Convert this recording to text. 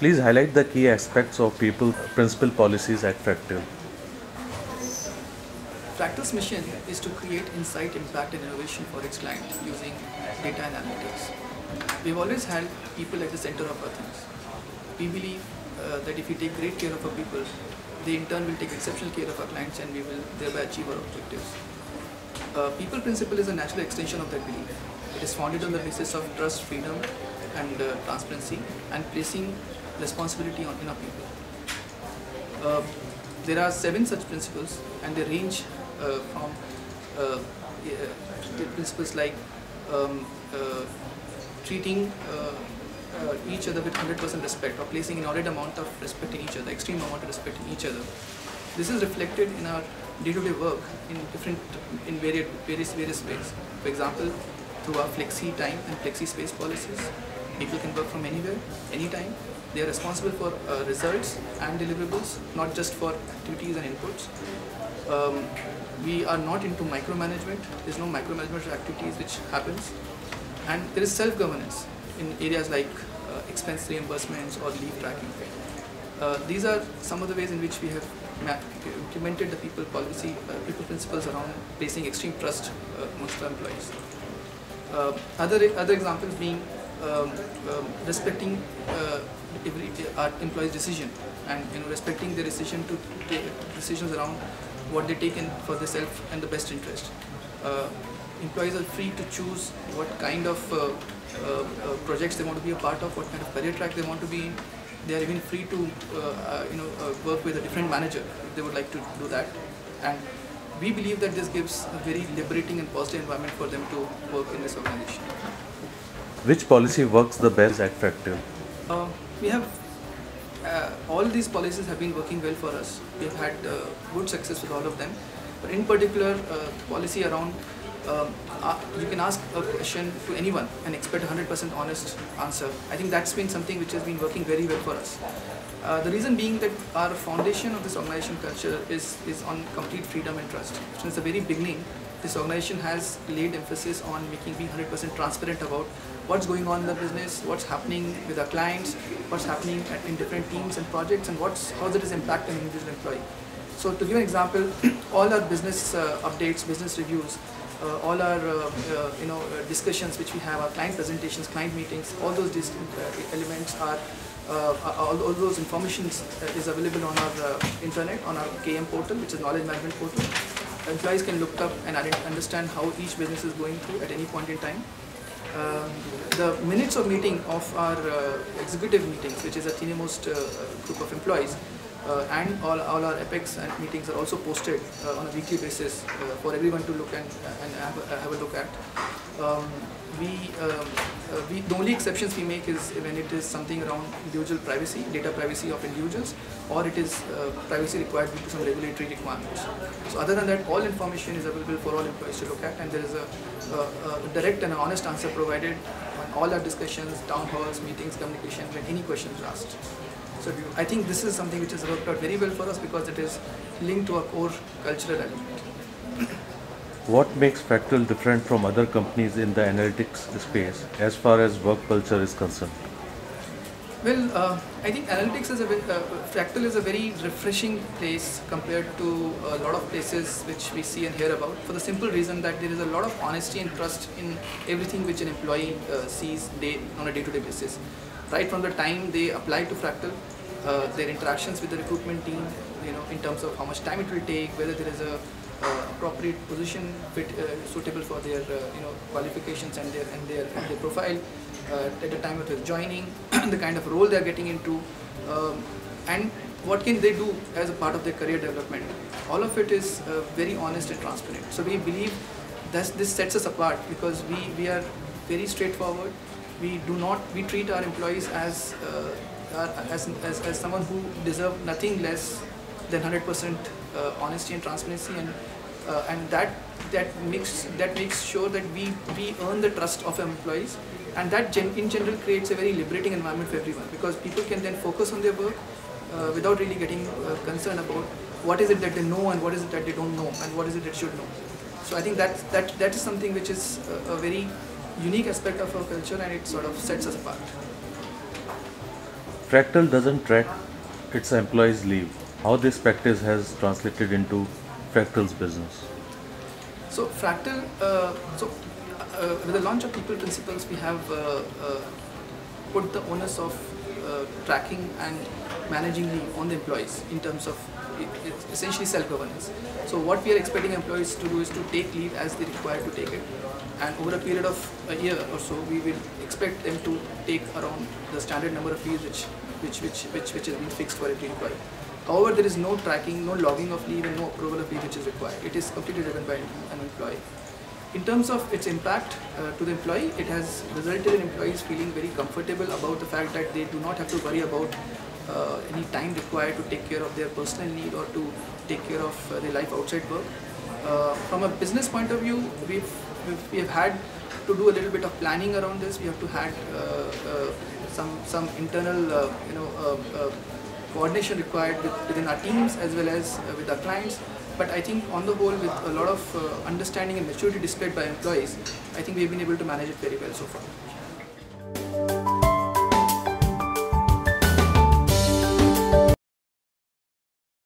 Please highlight the key aspects of people principal policies at Fractal. Fractal's mission is to create insight, impact and innovation for its client using data and analytics. We've always had people at the center of our things. We believe that if we take great care of our people, they in turn will take exceptional care of our clients and we will thereby achieve our objectives. People principle is a natural extension of that belief. It is founded on the basis of trust, freedom and transparency and placing responsibility in our people. There are 7 such principles and they range from principles like treating each other with 100% respect or placing an audit amount of respect in each other, extreme amount of respect in each other. This is reflected in our day-to-day work in various ways. For example, through our flexi time and flexi space policies, people can work from anywhere, anytime. They are responsible for results and deliverables, not just for activities and inputs. We are not into micromanagement. There is no micromanagement of activities which happens. And there is self-governance in areas like expense reimbursements or leave tracking. These are some of the ways in which we have implemented the people principles around placing extreme trust amongst our employees. Other examples being respecting our employees' decision and respecting their decision to take decisions around what they take in for themselves and the best interest. Employees are free to choose what kind of projects they want to be a part of, what kind of career track they want to be in. They are even free to work with a different manager if they would like to do that. And we believe that this gives a very liberating and positive environment for them to work in this organization. Which policy works the best at Fractal? We have all these policies have been working well for us. We have had good success with all of them. But in particular, policy around you can ask a question to anyone and expect a 100% honest answer. I think that's been something which has been working very well for us. The reason being that our foundation of this organization culture is on complete freedom and trust. Since the very beginning, this organization has laid emphasis on being 100% transparent about what's going on in the business, what's happening with our clients, what's happening in different teams and projects, and how that is impacting an individual employee. So to give an example, all our business updates, business reviews, all our discussions which we have, our client presentations, client meetings, all those elements are all those information is available on our internet, on our KM portal, which is knowledge management portal. Employees can look up and understand how each business is going through at any point in time. The minutes of meeting of our executive meetings, which is a senior-most group of employees, and all our epics and meetings are also posted on a weekly basis for everyone to look and have a look at. The only exceptions we make is when it is something around individual privacy, data privacy of individuals, or it is privacy required due to some regulatory requirements. So other than that, all information is available for all employees to look at, and there is a direct and honest answer provided on all our discussions, town halls, meetings, communication, when any questions are asked. So I think this is something which has worked out very well for us because it is linked to our core cultural element. What makes Fractal different from other companies in the analytics space as far as work culture is concerned? Well, I think analytics is Fractal is a very refreshing place compared to a lot of places which we see and hear about, for the simple reason that there is a lot of honesty and trust in everything which an employee sees on a day-to-day basis. Right from the time they apply to Fractal, their interactions with the recruitment team, in terms of how much time it will take, whether there is a appropriate position suitable for their qualifications and their profile at the time of their joining, the kind of role they are getting into, and what can they do as a part of their career development. All of it is very honest and transparent. So we believe that this sets us apart because we are very straightforward. We treat our employees as someone who deserve nothing less than 100% honesty and transparency, and that makes sure that we earn the trust of our employees, and that in general creates a very liberating environment for everyone because people can then focus on their work without really getting concerned about what is it that they know and what is it that they don't know and what is it that should know. So I think that is something which is a very unique aspect of our culture, and it sort of sets us apart. Fractal doesn't track its employees' leave. How this practice has translated into Fractal's business? So Fractal, with the launch of People Principles, we have put the onus of tracking and managing leave on the employees in terms of it's essentially self-governance. So what we are expecting employees to do is to take leave as they require to take it, and over a period of a year or so, we will expect them to take around the standard number of leaves which has been fixed for every employee. However, there is no tracking, no logging of leave, and no approval of leave which is required. It is completely driven by an employee. In terms of its impact to the employee, it has resulted in employees feeling very comfortable about the fact that they do not have to worry about any time required to take care of their personal need or to take care of their life outside work. From a business point of view, we have had to do a little bit of planning around this. We have to had some internal coordination required within our teams as well as with our clients. But I think on the whole, with a lot of understanding and maturity displayed by employees, I think we've been able to manage it very well so far.